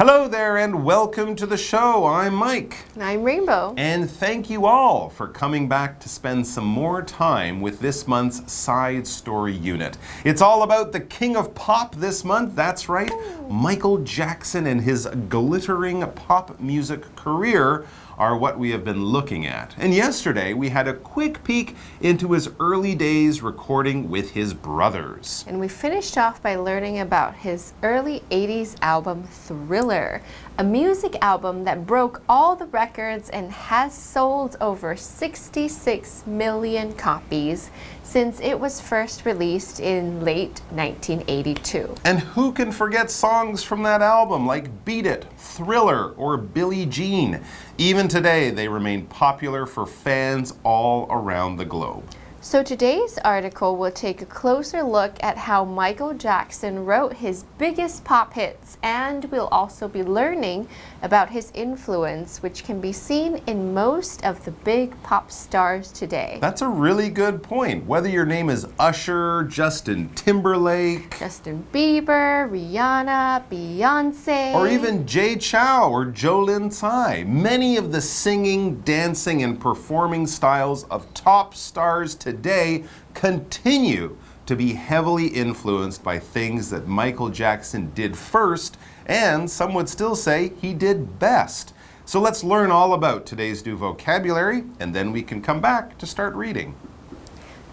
Hello there and welcome to the show. I'm Mike. And I'm Rainbow. And thank you all for coming back to spend some more time with this month's Side Story Unit. It's all about the king of pop this month. That's right, Michael Jackson and his glittering pop music career are what we have been looking at. And yesterday we had a quick peek into his early days recording with his brothers. And we finished off by learning about his early 80s album Thriller, a music album that broke all the records and has sold over 66 million copies since it was first released in late 1982. And who can forget songs from that album like Beat It, Thriller, or Billie Jean? Even today, they remain popular for fans all around the globe. So today's article will take a closer look at how Michael Jackson wrote his biggest pop hits, and we'll also be learning about his influence, which can be seen in most of the big pop stars today. That's a really good point. Whether your name is Usher, Justin Timberlake, Justin Bieber, Rihanna, Beyonce, or even Jay Chou or Jolin Tsai, many of the singing, dancing, and performing styles of top stars today continue to be heavily influenced by things that Michael Jackson did first, and some would still say he did best. So let's learn all about today's new vocabulary, and then we can come back to start reading.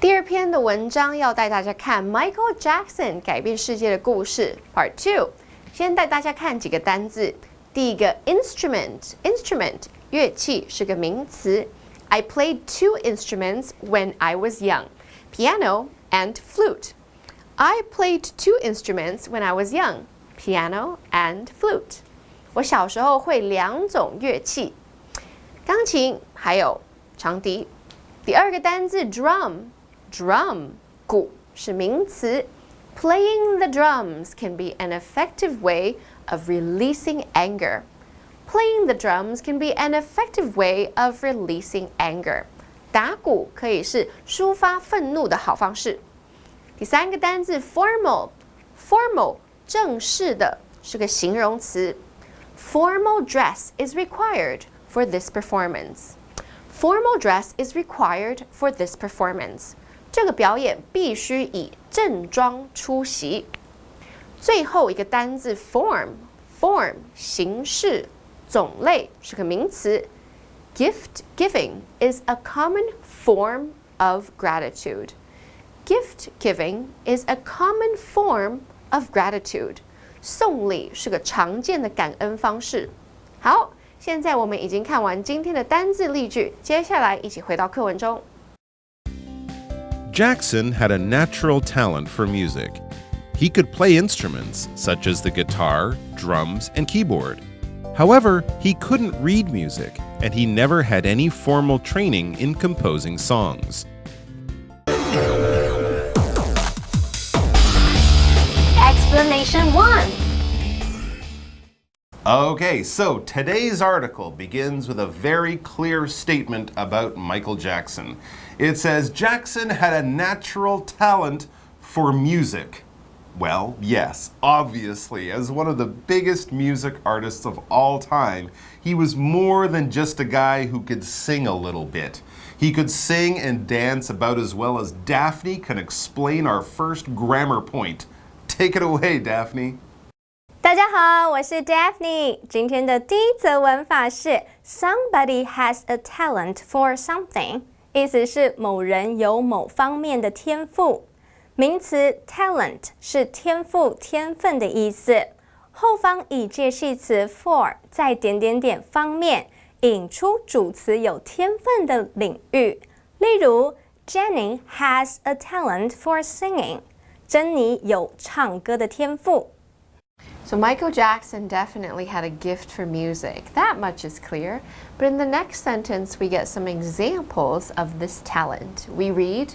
第二篇的文章要带大家看 Michael Jackson 改变世界的故事 Part 2。先带大家看几个单字。第一个 instrument 乐器是个名词。I played 2 instruments when I was young, piano and flute. I played 2 instruments when I was young, piano and flute. 我小时候会2种乐器，钢琴还有长笛。第二个单字 drum 鼓是名词。Playing the drums can be an effective way of releasing anger. Playing the drums can be an effective way of releasing anger. 打鼓可以是抒发愤怒的好方式。第三个单字 formal 正式的是个形容词。Formal dress is required for this performance. Formal dress is required for this performance. 这个表演必须以正装出席。最后一个单字 form 形式。种类是个名词。Gift giving is a common form of gratitude. Gift giving is a common form of gratitude. 送礼是个常见的感恩方式。好，现在我们已经看完今天的单字例句，接下来一起回到课文中。Jackson had a natural talent for music. He could play instruments such as the guitar, drums, and keyboard. However, he couldn't read music, and he never had any formal training in composing songs. Explanation 1. Okay, so today's article begins with a very clear statement about Michael Jackson. It says Jackson had a natural talent for music. Well, yes, obviously, as one of the biggest music artists of all time, he was more than just a guy who could sing a little bit. He could sing and dance about as well as Daphne can explain our first grammar point. Take it away, Daphne. 大家好，我是 Daphne。今天的第一则文法是 Somebody has a talent for something， 意思是某人有某方面的天赋。名词 talent 是天赋、天分的意思，后方以介系词 for 在点点点方面引出主词有天分的领域。例如 Jenny has a talent for singing， 珍妮有唱歌的天赋。So Michael Jackson definitely had a gift for music. That much is clear. But in the next sentence, we get some examples of this talent. We read,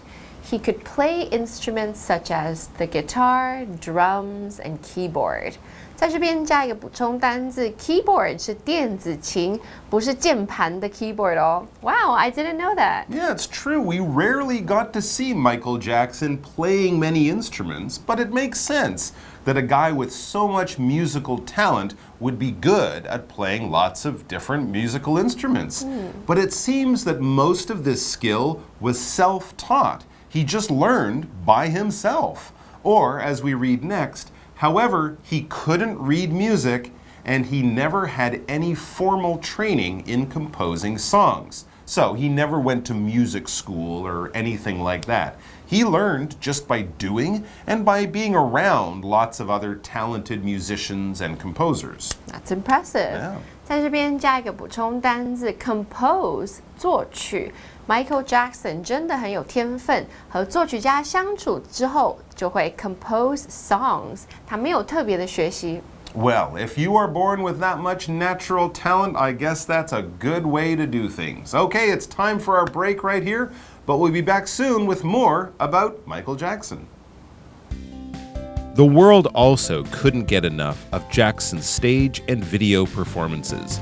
He could play instruments such as the guitar, drums, and keyboard. 在这边加一个补充单字 keyboard 是电子琴，不是键盘的 keyboard 哦。Wow, I didn't know that. Yeah, it's true. We rarely got to see Michael Jackson playing many instruments, but it makes sense that a guy with so much musical talent would be good at playing lots of different musical instruments. But it seems that most of this skill was self-taught. He just learned by himself. Or, as we read next, however, he couldn't read music and he never had any formal training in composing songs. So he never went to music school or anything like that. He learned just by doing and by being around lots of other talented musicians and composers. That's impressive. Yeah. 在这边加一个补充单字 compose 作曲。Michael Jackson 真的很有天分，和作曲家相处之后就会 compose songs。他没有特别的学习。Well, if you are born with that much natural talent, I guess that's a good way to do things. Okay, it's time for our break right here, but we'll be back soon with more about Michael Jackson. The world also couldn't get enough of Jackson's stage and video performances.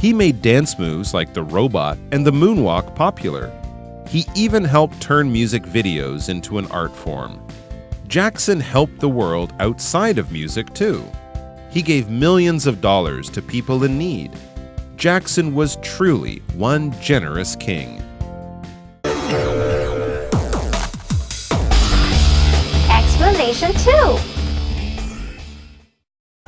He made dance moves like the robot and the moonwalk popular. He even helped turn music videos into an art form. Jackson helped the world outside of music too. He gave millions of dollars to people in need. Jackson was truly one generous king. Explanation 2.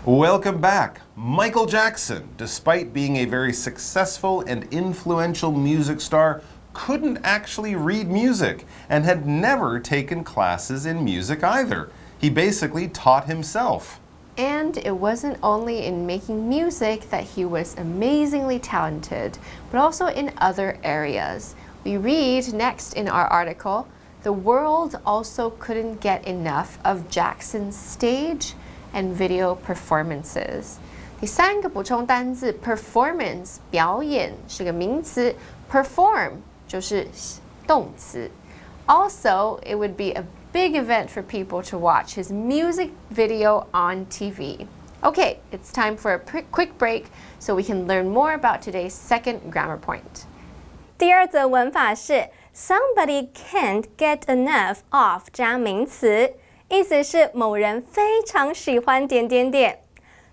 Welcome back. Michael Jackson, despite being a very successful and influential music star, couldn't actually read music and had never taken classes in music either. He basically taught himself. And it wasn't only in making music that he was amazingly talented, but also in other areas. We read next in our article, the world also couldn't get enough of Jackson's stage and video performances. 第三个补充单字 performance 表演是个名词 perform 就是动词 Also, it would be a big event for people to watch his music video on TV. Okay, it's time for a quick break so we can learn more about today's second grammar point. 第二则文法是 Somebody can't get enough of 加名词，意思是某人非常喜欢点点点。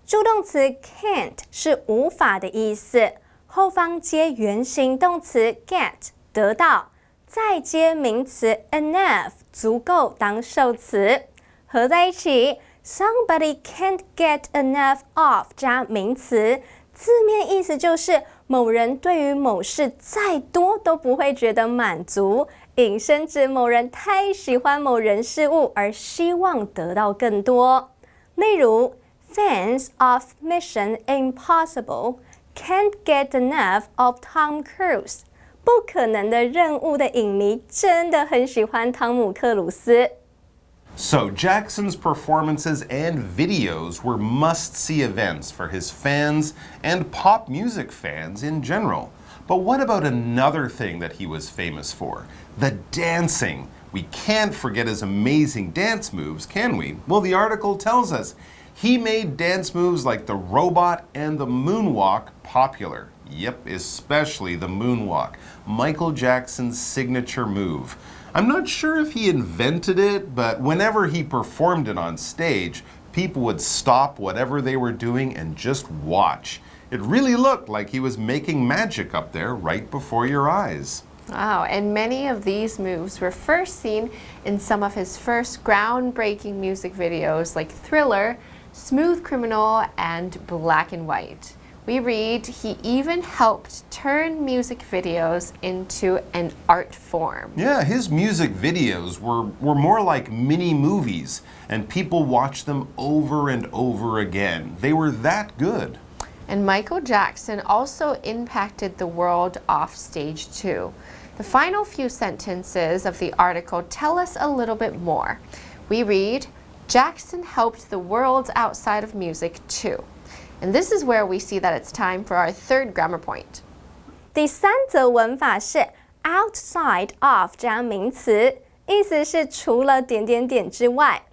助动词 can't 是无法的意思，后方接原形动词 get 得到，再接名词 enough 足够当受词，合在一起 Somebody can't get enough of 加名词，字面意思就是某人对于某事再多都不会觉得满足，引申指某人太喜欢某人事物而希望得到更多。例如 Fans of Mission Impossible can't get enough of Tom Cruise. 不可能的任务的影迷真的很喜欢汤姆克鲁斯。So Jackson's performances and videos were must-see events for his fans and pop music fans in general. But what about another thing that he was famous for? The dancing. We can't forget his amazing dance moves, can we? Well, the article tells us he made dance moves like the robot and the moonwalk popular. Yep, especially the moonwalk, Michael Jackson's signature move. I'm not sure if he invented it, but whenever he performed it on stage, people would stop whatever they were doing and just watch. It really looked like he was making magic up there right before your eyes. Wow, and many of these moves were first seen in some of his first groundbreaking music videos like Thriller, Smooth Criminal, and Black and White. We read he even helped turn music videos into an art form. Yeah, his music videos were more like mini movies, and people watched them over and over again. They were that good. And Michael Jackson also impacted the world off stage too. The final few sentences of the article tell us a little bit more. We read, Jackson helped the world outside of music too. And this is where we see that it's time for our third grammar point. 第三则文法是 outside of 加名词，意思是除了点点点之外。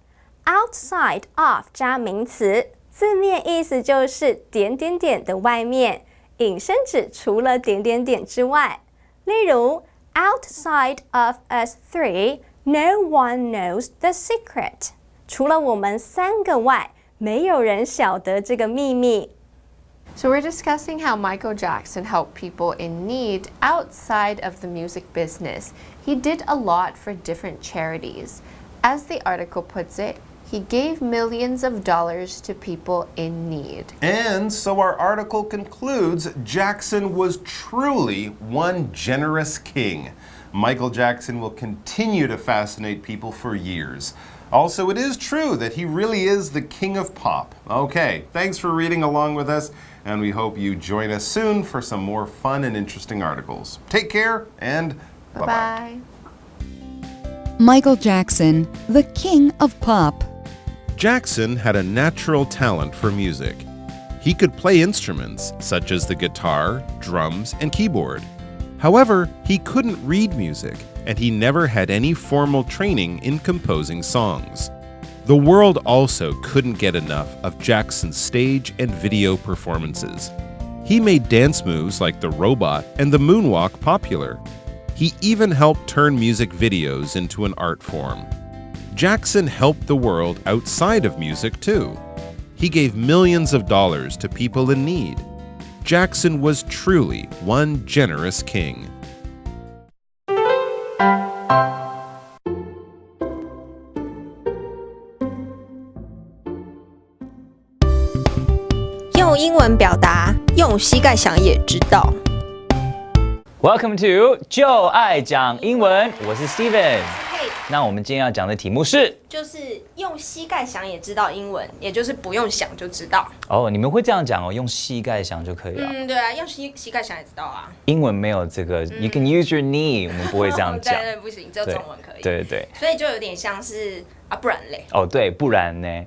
outside of 加名词，字面意思就是点点点的外面，引申指除了点点点之外。例如 outside of us three, no one knows the secret. 除了我们3个外，没有人晓得这个秘密。So we're discussing how Michael Jackson helped people in need outside of the music business. He did a lot for different charities. As the article puts it, he gave millions of dollars to people in need. And so our article concludes Jackson was truly one generous king. Michael Jackson will continue to fascinate people for years. Also, it is true that he really is the king of pop. Okay, thanks for reading along with us, and we hope you join us soon for some more fun and interesting articles. Take care, and bye-bye. Bye. Michael Jackson, the king of pop. Jackson had a natural talent for music. He could play instruments such as the guitar, drums, and keyboard. However, he couldn't read music, and he never had any formal training in composing songs. The world also couldn't get enough of Jackson's stage and video performances. He made dance moves like the robot and the moonwalk popular. He even helped turn music videos into an art form. Jackson helped the world outside of music too. He gave millions of dollars to people in need. Jackson was truly one generous king. 用英文表达，用膝盖想也知道。Welcome to 就爱讲英文，我是 Steven。那我们今天要讲的题目是，就是用膝盖想也知道英文，也就是不用想就知道。哦，你们会这样讲哦，用膝盖想就可以了。对啊，用膝盖想也知道啊。英文没有这个，You can use your knee，我们不会这样讲。对，不行，只有中文可以。对。所以就有点像是啊，不然嘞。哦，对，不然呢？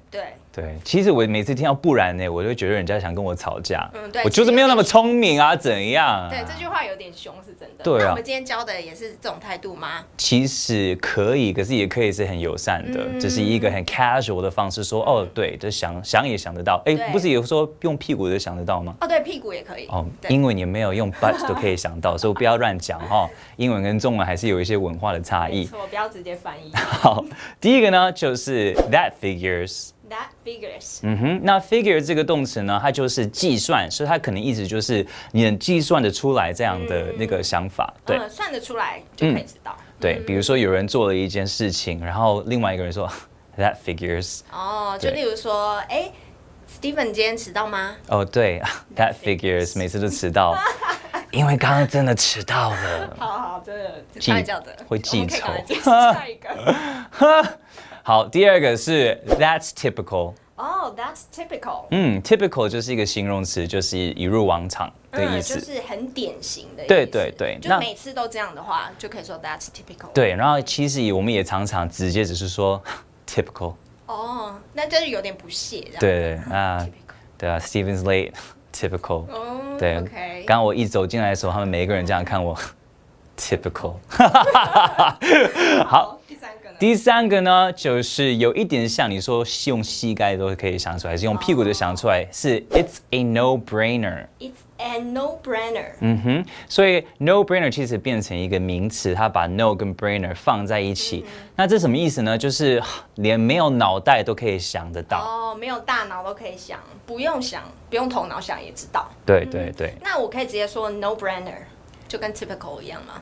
对，其实我每次听到不然呢，我就觉得人家想跟我吵架。对，我就是没有那么聪明啊，怎样？对，这句话有点凶，是真的。对啊。那我们今天教的也是这种态度吗？其实可以，可是也可以是很友善的，只是一个很 casual 的方式说，哦，对，就想也想得到。哎，不是有说用屁股就想得到吗？哦，对，屁股也可以。哦，英文也没有用 butt 都可以想到，所以不要乱讲哈。英文跟中文还是有一些文化的差异。没错，不要直接翻译。好，第一个呢就是 that figures。That figures。那 figure 这个动词呢，它就是计算，所以它可能意思就是你能计算得出来这样的那个想法，对，算得出来就可以知道。对，比如说有人做了一件事情，然后另外一个人说 that figures。哦，就例如说，Steven 今天迟到吗？哦，对，that figures， 每次都迟到，因为刚刚真的迟到了。好，真的，太叫的，会记仇。下一个。好，第二个是 that's typical。哦，that's typical。typical 就是一个形容词，就是一如往常的意思，就是很典型的意思。对，就每次都这样的话，就可以说 that's typical。对，然后其实我们也常常直接只是说 typical。哦，那这就有点不屑这样。对啊 ，Steven's late，typical。哦，对 ，OK。刚刚我一走进来的时候，他们每一个人这样看我 ，typical。好。第三个呢，就是有一点像你说用膝盖都可以想出来，还是用屁股就想出来，是 It's a no-brainer。It's a no-brainer。所以 no-brainer 其实变成一个名词，它把 no 跟 brainer 放在一起。那这什么意思呢？就是连没有脑袋都可以想得到。哦，没有大脑都可以想，不用想，不用头脑想也知道。对。那我可以直接说 no-brainer。就跟 typical 一样吗？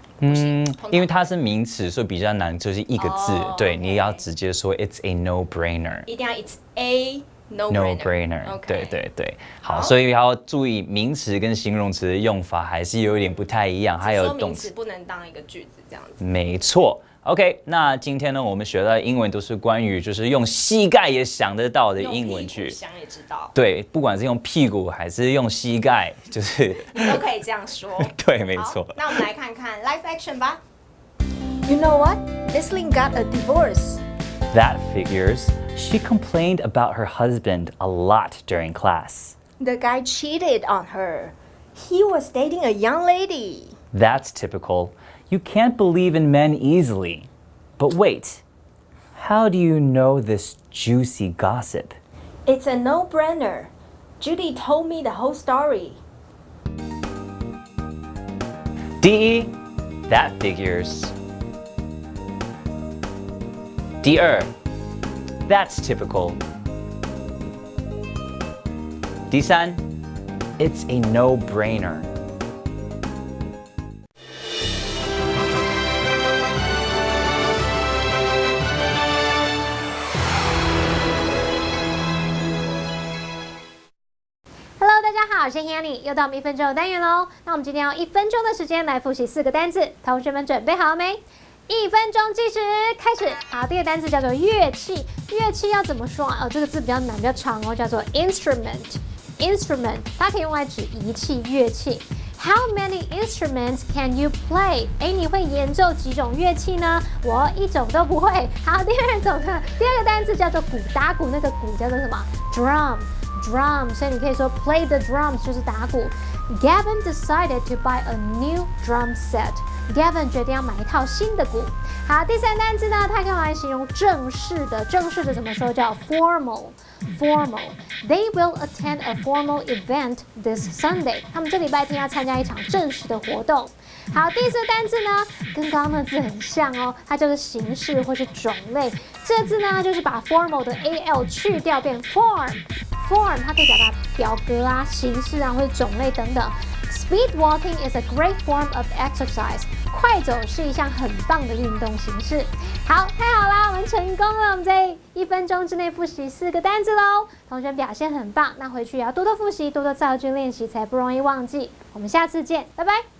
因为它是名词，所以比较难，就是一个字。对，你要直接说 it's a no-brainer。一定要 it's a no-brainer。对。好，所以要注意名词跟形容词的用法还是有一点不太一样，还有动词不能当一个句子这样子。没错。OK， 那今天呢，我们学到的英文都是关于就是用膝盖也想得到的英文句，想也知道。对，不管是用屁股还是用膝盖，就是你都可以这样说。对，没错。那我们来看看 live action 吧。You know what? Leslie got a divorce. That figures. She complained about her husband a lot during class. The guy cheated on her. He was dating a young lady. That's typical. You can't believe in men easily. But wait, how do you know this juicy gossip? It's a no-brainer. Judy told me the whole story. D, that figures. 第二 that's typical. 第三 it's a no-brainer. Hello， 大家好，我是 Hanny， 又到我们1分钟的单元喽。那我们今天用1分钟的时间来复习4个单字，同学们准备好了没？1分钟计时开始。好，第一个单词叫做乐器，乐器要怎么说啊？这个字比较难，比较长哦，叫做 instrument。instrument 它可以用来指仪器、乐器。How many instruments can you play？ 你会演奏几种乐器呢？我1种都不会。好，第二个单词叫做鼓，打鼓那个鼓叫做什么 ？drum，所以你可以说 play the drums 就是打鼓。Gavin decided to buy a new drum set。Gavin 决定要买一套新的鼓。好，第三单词呢，它可以用来形容正式的，正式的怎么说？叫 formal。They will attend a formal event this Sunday。他们这礼拜天要参加一场正式的活动。好，第四个单词呢，跟刚刚那字很像哦，它就是形式或是种类。这字呢，就是把 formal 的 al 去掉，变 form。form 它可以表达表格啊、形式啊或者种类等等。Speed walking is a great form of exercise。快走是一项很棒的运动形式。好，太好啦，我们成功了！我们在1分钟之内复习4个单字喽。同学表现很棒，那回去也要多多复习，多多造句练习，才不容易忘记。我们下次见，拜拜。